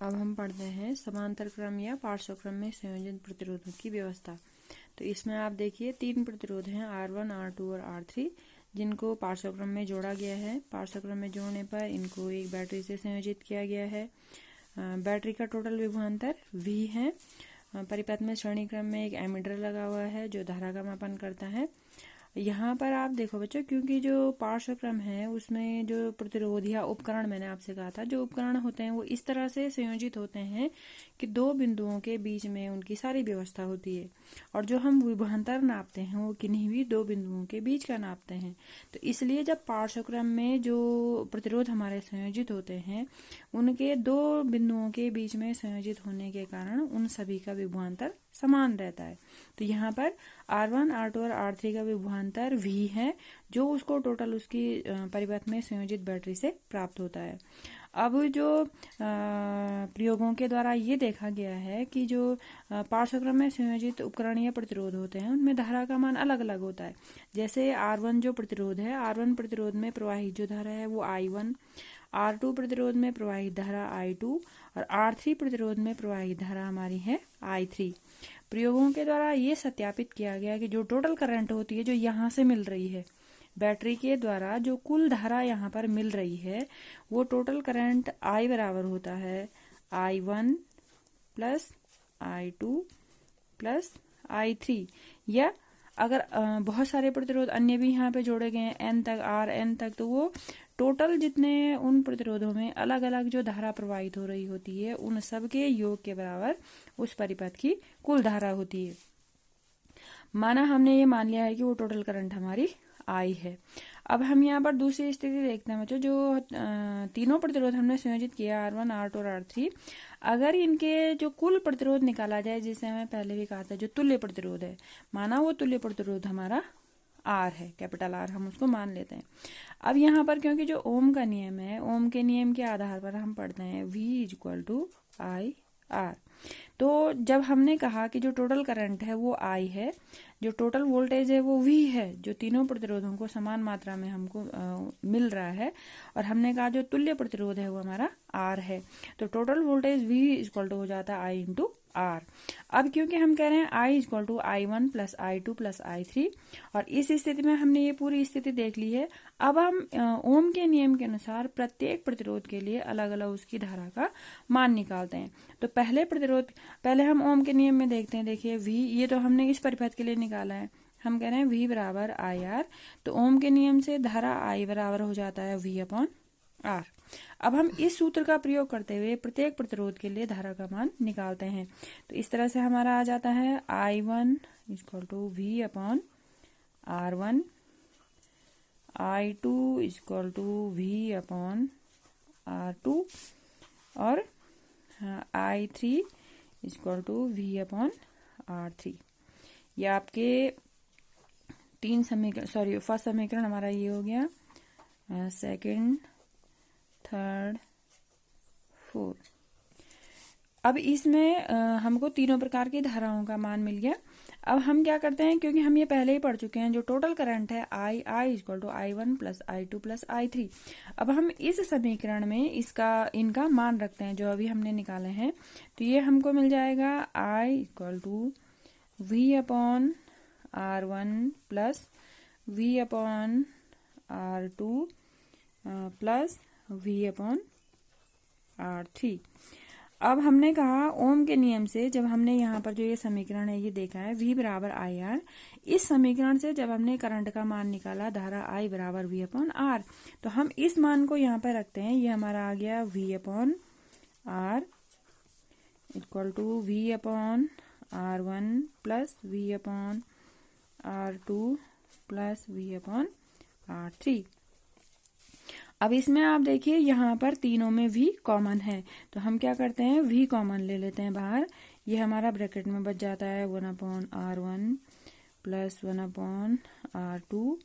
अब हम पढ़ते हैं समांतर क्रम या पार्श्व क्रम में संयोजित प्रतिरोधों की व्यवस्था। तो इसमें आप देखिए 3 प्रतिरोध हैं R1, R2 और R3, जिनको पार्श्व क्रम में जोड़ा गया है। पार्श्व क्रम में जोड़ने पर इनको एक बैटरी से संयोजित किया गया है। बैटरी का टोटल विभवांतर V है। परिपथ में श्रेणी क्रम में एक एमीटर लगा हुआ है जो धारा का मापन करता है। यहाँ पर आप देखो बच्चों, क्योंकि जो पार्श्व क्रम है उसमें जो प्रतिरोध या उपकरण, मैंने आपसे कहा था, जो उपकरण होते हैं वो इस तरह से संयोजित होते हैं कि दो बिंदुओं के बीच में उनकी सारी व्यवस्था होती है, और जो हम विभवांतर नापते हैं वो किन्हीं भी दो बिंदुओं के बीच का नापते हैं। तो इसलिए जब पार्श्व क्रम में जो प्रतिरोध हमारे संयोजित होते हैं उनके दो बिंदुओं के बीच में संयोजित होने के कारण उन सभी का विभवांतर समान रहता है। तो यहाँ पर R1, R2 और R3 का विभवांतर V है, जो उसको टोटल उसकी परिपथ में संयोजित बैटरी से प्राप्त होता है। अब जो प्रयोगों के द्वारा ये देखा गया है कि जो पार्श्व क्रम में संयोजित उपकरण या प्रतिरोध होते हैं उनमें धारा का मान अलग अलग होता है। जैसे R1 जो प्रतिरोध है, R1 प्रतिरोध में प्रवाहित जो धारा है वो I1, R2 प्रतिरोध में प्रवाहित धारा I2 और R3 प्रतिरोध में प्रवाहित धारा हमारी है I3। प्रयोगों के द्वारा ये सत्यापित किया गया कि जो टोटल करंट होती है जो यहाँ से मिल रही है, बैटरी के द्वारा जो कुल धारा यहाँ पर मिल रही है, वो टोटल करंट I बराबर होता है I1 plus I2 plus I3। या अगर बहुत सारे प्रतिरोध अन्य भी यहाँ पे जोड़े गए हैं N तक, Rn तक, तो वो टोटल जितने उन प्रतिरोधों में अलग अलग जो धारा प्रवाहित हो रही होती है उन सब के योग के बराबर उस परिपथ की कुल धारा होती है। माना हमने ये मान लिया है कि वो टोटल करंट हमारी I है। अब हम यहाँ पर दूसरी स्थिति देखते हैं बच्चों, जो तीनों प्रतिरोध हमने संयोजित किया R1, R2 और R3, अगर इनके जो कुल प्रतिरोध निकाला जाए, जिसे हमें पहले भी कहा था जो तुल्य प्रतिरोध है, माना वो तुल्य प्रतिरोध हमारा R है, कैपिटल R हम उसको मान लेते हैं। अब यहाँ पर क्योंकि जो ओम का नियम है, ओम के नियम के आधार पर हम पढ़ते हैं V=IR। तो जब हमने कहा कि जो टोटल करंट है वो I है, जो टोटल वोल्टेज है वो V है, जो तीनों प्रतिरोधों को समान मात्रा में हमको मिल रहा है, और हमने कहा जो तुल्य प्रतिरोध है वो हमारा R है, तो टोटल वोल्टेज V हो जाता है I इंटू R। अब क्योंकि हम कह रहे हैं I=I1 plus I2 plus I3, और इस स्थिति में हमने ये पूरी स्थिति देख ली है। अब हम ओम के नियम के अनुसार प्रत्येक प्रतिरोध के लिए अलग अलग उसकी धारा का मान निकालते हैं। तो पहले हम ओम के नियम में देखते हैं। देखिए V, ये तो हमने इस परिपथ के लिए निकाला है, हम कह रहे हैं V बराबर IR, तो ओम के नियम से धारा I बराबर हो जाता है V/R। अब हम इस सूत्र का प्रयोग करते हुए प्रत्येक प्रतिरोध के लिए धारा का मान निकालते हैं। तो इस तरह से हमारा आ जाता है I1 V/R1, I2 V/R2 और I3 V/R3। ये आपके तीन समीकरण, फर्स्ट समीकरण हमारा ये हो गया, सेकंड, थर्ड, फोर्थ। अब इसमें हमको तीनों प्रकार की धाराओं का मान मिल गया। अब हम क्या करते हैं, क्योंकि हम ये पहले ही पढ़ चुके हैं, जो टोटल करंट है I=I1 plus I2 plus I3। अब हम इस समीकरण में इनका मान रखते हैं जो अभी हमने निकाले हैं। तो ये हमको मिल जाएगा I=V/R1 plus V/R2 plus V/R3। अब हमने कहा ओम के नियम से, जब हमने यहाँ पर जो ये समीकरण है ये देखा है V बराबर IR, इस समीकरण से जब हमने करंट का मान निकाला धारा I बराबर V/R, तो हम इस मान को यहाँ पर रखते हैं। ये हमारा आ गया V/R V/R1 plus V/R2 plus V/R3। अब इसमें आप देखिए यहाँ पर तीनों में V कॉमन है, तो हम क्या करते हैं, V कॉमन ले लेते हैं बाहर। ये हमारा ब्रैकेट में बच जाता है 1/R1 plus 1/R2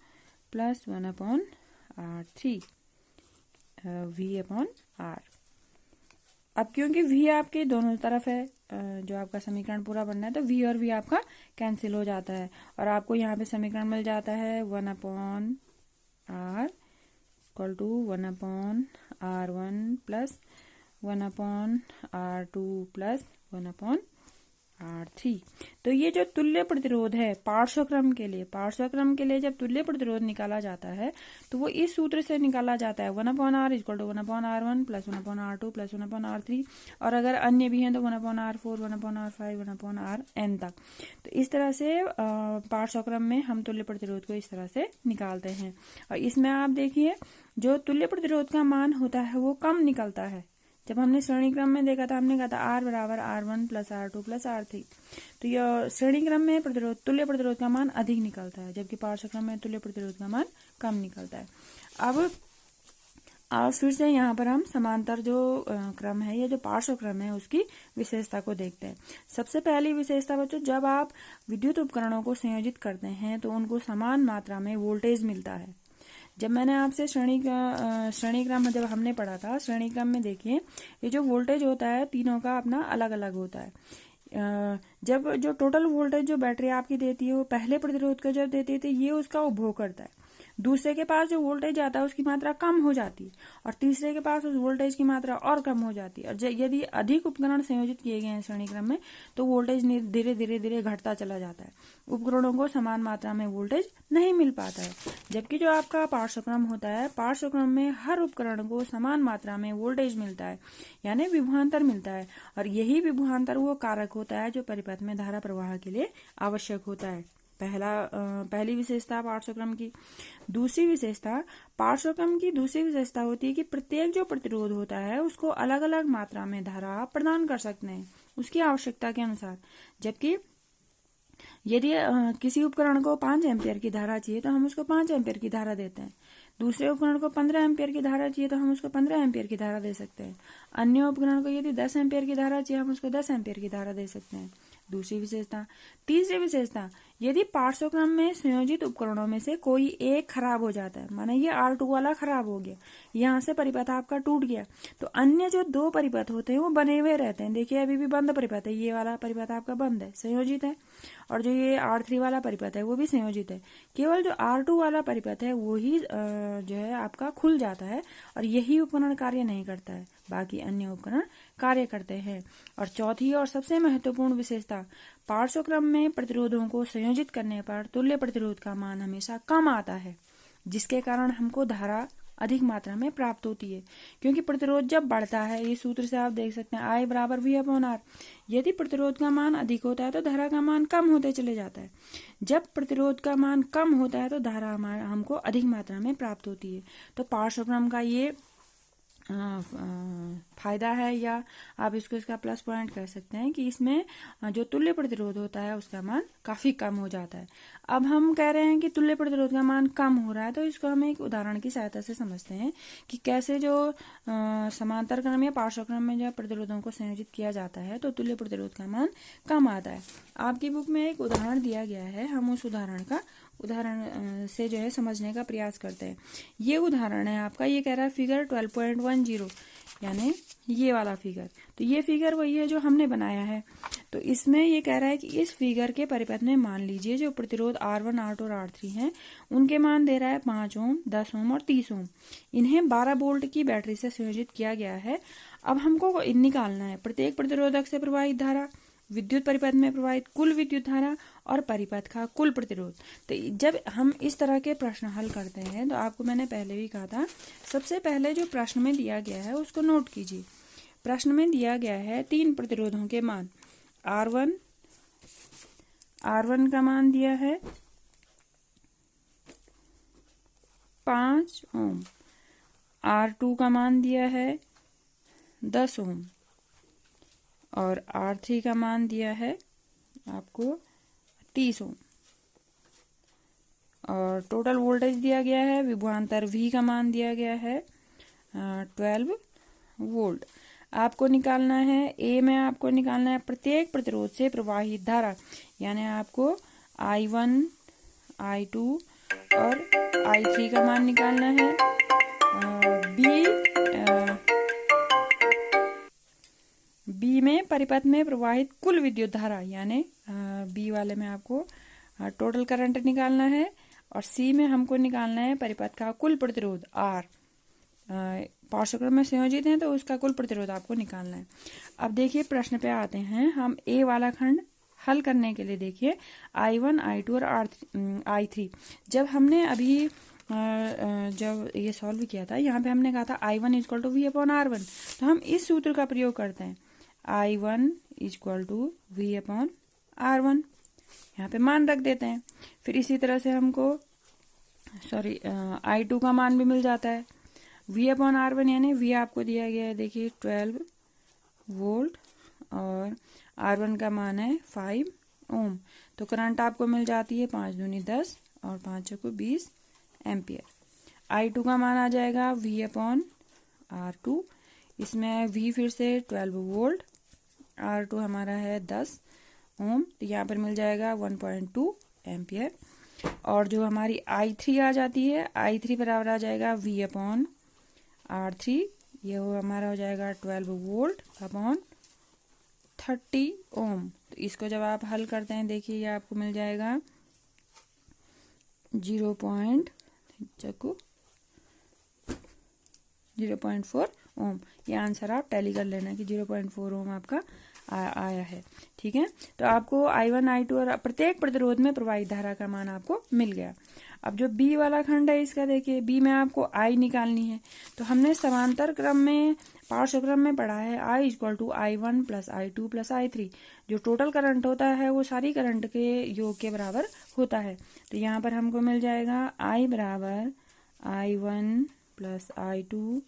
plus 1/R3 V/R। अब क्योंकि V आपके दोनों तरफ है, जो आपका समीकरण पूरा बनना है, तो V और V आपका कैंसिल हो जाता है, और आपको यहाँ पे समीकरण मिल जाता है 1/R = 1/R1 plus 1/R2 plus 1/R3। तो ये जो तुल्य प्रतिरोध है पार्श्वक्रम के लिए जब तुल्य प्रतिरोध निकाला जाता है तो वो इस सूत्र से निकाला जाता है 1/R = 1/R1 plus 1/R2 plus 1/R3, और अगर अन्य भी हैं तो 1/R4, 1/R5, 1/Rn तक। तो इस तरह से पार्श्वक्रम में हम तुल्य प्रतिरोध को इस तरह से निकालते हैं। और इसमें आप देखिए जो तुल्य प्रतिरोध का मान होता है वो कम निकलता है। जब हमने श्रेणी क्रम में देखा था, हमने कहा था R बराबर R1 plus R2 plus R3। तो यह श्रेणी क्रम में तुल्य प्रतिरोध का मान अधिक निकलता है, जबकि पार्श्वक्रम में तुल्य प्रतिरोध का मान कम निकलता है। अब फिर से यहाँ पर हम समांतर जो क्रम है, ये जो पार्श्वक्रम है उसकी विशेषता को देखते हैं। सबसे पहली विशेषता बच्चों, जब आप विद्युत उपकरणों को संयोजित करते हैं तो उनको समान मात्रा में वोल्टेज मिलता है। जब मैंने आपसे श्रेणी क्रम जब हमने पढ़ा था, श्रेणी क्रम में देखिए ये जो वोल्टेज होता है तीनों का अपना अलग अलग होता है। जब जो टोटल वोल्टेज जो बैटरी आपकी देती है वो पहले प्रतिरोध का जब देती है तो ये उसका उपभोग करता है। दूसरे के पास जो वोल्टेज आता है उसकी मात्रा कम हो जाती है और तीसरे के पास उस वोल्टेज की मात्रा और कम हो जाती है। और यदि अधिक उपकरण संयोजित किए गए हैं श्रेणी क्रम में तो वोल्टेज धीरे धीरे घटता चला जाता है, उपकरणों को समान मात्रा में वोल्टेज नहीं मिल पाता है। जबकि जो आपका पार्श्वक्रम होता है, पार्श्वक्रम में हर उपकरण को समान मात्रा में वोल्टेज मिलता है, यानी विभवांतर मिलता है, और यही विभवांतर वो कारक होता है जो परिपथ में धारा प्रवाह के लिए आवश्यक होता है। पहली विशेषता पार्श्वक्रम की। दूसरी विशेषता पार्श्वक्रम की दूसरी विशेषता होती है कि प्रत्येक जो प्रतिरोध होता है उसको अलग अलग मात्रा में धारा प्रदान कर सकते हैं उसकी आवश्यकता के अनुसार। जबकि यदि किसी उपकरण को 5 एम्पियर की धारा चाहिए तो हम उसको 5 एम्पियर की धारा देते हैं। दूसरे उपकरण को 15 एम्पियर की धारा चाहिए तो हम उसको 15 एम्पियर की धारा दे सकते हैं। अन्य उपकरण को यदि 10 एम्पियर की धारा चाहिए हम उसको 10 एम्पियर की धारा दे सकते हैं। दूसरी विशेषता। तीसरी विशेषता, यदि पार्श्वक्रम में संयोजित उपकरणों में से कोई एक खराब हो जाता है, माने ये R2 वाला खराब हो गया, यहाँ से परिपथ आपका टूट गया, तो अन्य जो 2 परिपथ होते हैं वो बने हुए रहते हैं। देखिए अभी भी बंद परिपथ है, ये वाला परिपथ आपका बंद है, संयोजित है, और जो ये R3 वाला परिपथ है वो भी संयोजित है। केवल जो R2 वाला परिपथ है वो ही जो है आपका खुल जाता है और यही उपकरण कार्य नहीं करता है, बाकी अन्य उपकरण कार्य करते हैं। और चौथी और सबसे महत्वपूर्ण विशेषता, पार्श्वक्रम में प्रतिरोधों को संयोजित करने पर तुल्य प्रतिरोध का मान हमेशा कम आता है, जिसके कारण हमको धारा अधिक मात्रा में प्राप्त होती है। क्योंकि प्रतिरोध जब बढ़ता है, ये सूत्र से आप देख सकते हैं I बराबर V/R। यदि प्रतिरोध का मान अधिक होता है तो धारा का मान कम होते चले जाता है। जब प्रतिरोध का मान कम होता है तो धारा हमको अधिक मात्रा में प्राप्त होती है। तो पार्श्वक्रम का ये फायदा है, या आप इसको इसका प्लस पॉइंट कह सकते हैं कि इसमें जो तुल्य प्रतिरोध होता है उसका मान काफी कम हो जाता है। अब हम कह रहे हैं कि तुल्य प्रतिरोध का मान कम हो रहा है, तो इसको हम एक उदाहरण की सहायता से समझते हैं कि कैसे जो समांतर क्रम या पार्श्वक्रम में जो प्रतिरोधों को संयोजित किया जाता है तो तुल्य प्रतिरोध का मान कम आता है। आपकी बुक में एक उदाहरण दिया गया है, हम उस उदाहरण से जो है समझने का प्रयास करते हैं। ये उदाहरण है आपका, ये कह रहा है फिगर 12.10, यानी ये वाला फिगर। तो ये फिगर वही है जो हमने बनाया है। तो इसमें ये कह रहा है कि इस फिगर के परिपथ में मान लीजिए जो प्रतिरोध R1, R2 और R3 हैं उनके मान दे रहा है 5 ओम, 10 ओम और 30 ओम। इन्हें 12 वोल्ट की बैटरी से संयोजित किया गया है। अब हमको निकालना है प्रत्येक प्रतिरोधक से प्रवाहित धारा, विद्युत परिपथ में प्रवाहित कुल विद्युत धारा और परिपथ का कुल प्रतिरोध। तो जब हम इस तरह के प्रश्न हल करते हैं तो आपको मैंने पहले भी कहा था, सबसे पहले जो प्रश्न में दिया गया है उसको नोट कीजिए। प्रश्न में दिया गया है 3 प्रतिरोधों के मान। R1 का मान दिया है 5 ओम, R2 का मान दिया है 10 ओम और R3 का मान दिया है आपको 30 ओम, और टोटल वोल्टेज दिया गया है, विभवांतर V का मान दिया गया है 12 वोल्ट। आपको निकालना है A में, आपको निकालना है प्रत्येक प्रतिरोध से प्रवाहित धारा, यानी आपको I1, I2 और I3 का मान निकालना है। B में परिपथ में प्रवाहित कुल विद्युत धारा, यानी B वाले में आपको टोटल करंट निकालना है, और C में हमको निकालना है परिपथ का कुल प्रतिरोध R, पार्श्वक्रम में संयोजित हैं तो उसका कुल प्रतिरोध आपको निकालना है। अब देखिए प्रश्न पे आते हैं हम। ए वाला खंड हल करने के लिए देखिए I1, I2 और I3 जब हमने अभी जब ये सॉल्व किया था, यहाँ पे हमने कहा था I1 इक्वल टू V/R1, तो हम इस सूत्र का प्रयोग करते हैं I1 इक्वल टू V/R1, यहाँ पे मान रख देते हैं। फिर इसी तरह से हमको I2 का मान भी मिल जाता है V/R1, यानी V आपको दिया गया है देखिए 12 वोल्ट और R1 का मान है 5 ओम, तो करंट आपको मिल जाती है 5 दूनी 10 और 5 चौको 20 एम्पियर। I2 का मान आ जाएगा V/R2, इसमें V फिर से 12 वोल्ट, R2 हमारा है 10 ओम, तो यहाँ पर मिल जाएगा 1.2 एम्पियर। और जो हमारी I3 आ जाती है, I3 बराबर आ जाएगा V/R3, ये हमारा हो जाएगा 12 वोल्ट अपॉन 30 ओम। तो इसको जब आप हल करते हैं देखिए ये आपको मिल जाएगा 0.4 ओम। ये आंसर आप टैली कर लेना कि 0.4 ओम आपका आया है। ठीक है, तो आपको I1, I2 और प्रत्येक प्रतिरोध में प्रवाहित धारा का मान आपको मिल गया। अब जो बी वाला खंड है इसका देखिए, बी में आपको I निकालनी है, तो हमने समांतर क्रम में पार्श्वक्रम में पढ़ा है I equal to I1 plus I2 plus I3। जो टोटल करंट होता है वो सारी करंट के योग के बराबर होता है। तो यहाँ पर हमको मिल जाएगा I बराबर I1 plus I2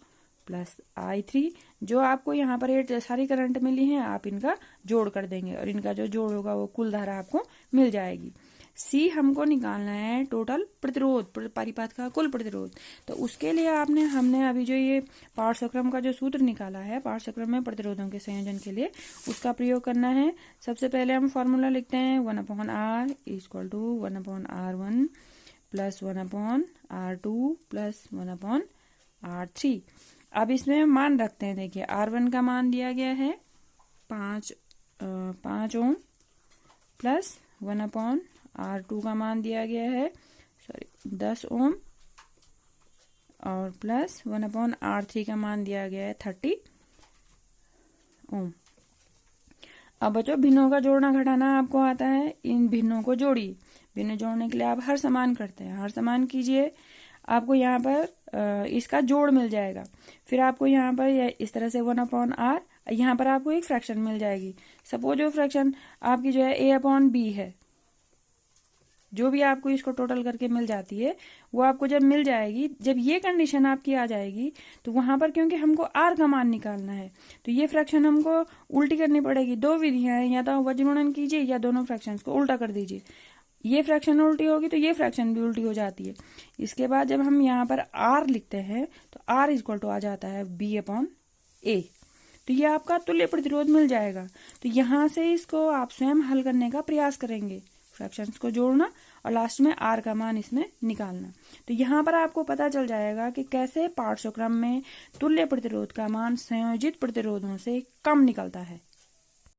plus I3। जो आपको यहाँ पर ये सारी करंट मिली है आप इनका जोड़ कर देंगे और इनका जो जोड़ होगा वो कुल धारा आपको मिल जाएगी। सी हमको निकालना है टोटल प्रतिरोध, परिपथ का कुल प्रतिरोध। तो उसके लिए हमने अभी जो ये पार्श्वक्रम का जो सूत्र निकाला है पार्श्वक्रम में प्रतिरोधों के संयोजन के लिए, उसका प्रयोग करना है। सबसे पहले हम फॉर्मूला लिखते हैं 1/R equal to 1/R1 plus 1/R2 plus 1/R3। अब इसमें मान रखते हैं, देखिए R1 का मान दिया गया है 5 ओम प्लस 1/R2 का मान दिया गया है 10 ओम और प्लस 1/R3 का मान दिया गया है 30 ओम। अब बच्चों भिन्नों का जोड़ना घटाना आपको आता है, इन भिन्नों को जोड़िए। भिन्न जोड़ने के लिए आप हर समान करते हैं, हर समान कीजिए, आपको यहाँ पर इसका जोड़ मिल जाएगा। फिर आपको यहाँ पर इस तरह से 1/R, यहाँ पर आपको एक फ्रैक्शन मिल जाएगी। सपोज जो फ्रैक्शन आपकी जो है A/B है, जो भी आपको इसको टोटल करके मिल जाती है वो आपको जब मिल जाएगी, जब ये कंडीशन आपकी आ जाएगी तो वहां पर क्योंकि हमको R का मान निकालना है तो ये फ्रैक्शन हमको उल्टी करनी पड़ेगी। दो विधियां हैं, या तो वज्रगुणन कीजिए या दोनों फ्रैक्शंस को उल्टा कर दीजिए। ये फ्रैक्शन उल्टी होगी तो ये फ्रैक्शन भी उल्टी हो जाती है। इसके बाद जब हम यहाँ पर R लिखते हैं तो R इक्वल टू आ जाता है B/A, तो ये आपका तुल्य प्रतिरोध मिल जाएगा। तो यहाँ से इसको आप स्वयं हल करने का प्रयास करेंगे, फ्रैक्शंस को जोड़ना और लास्ट में R का मान इसमें निकालना। तो यहाँ पर आपको पता चल जाएगा कि कैसे पार्श्वक्रम में तुल्य प्रतिरोध का मान संयोजित प्रतिरोधों से कम निकलता है।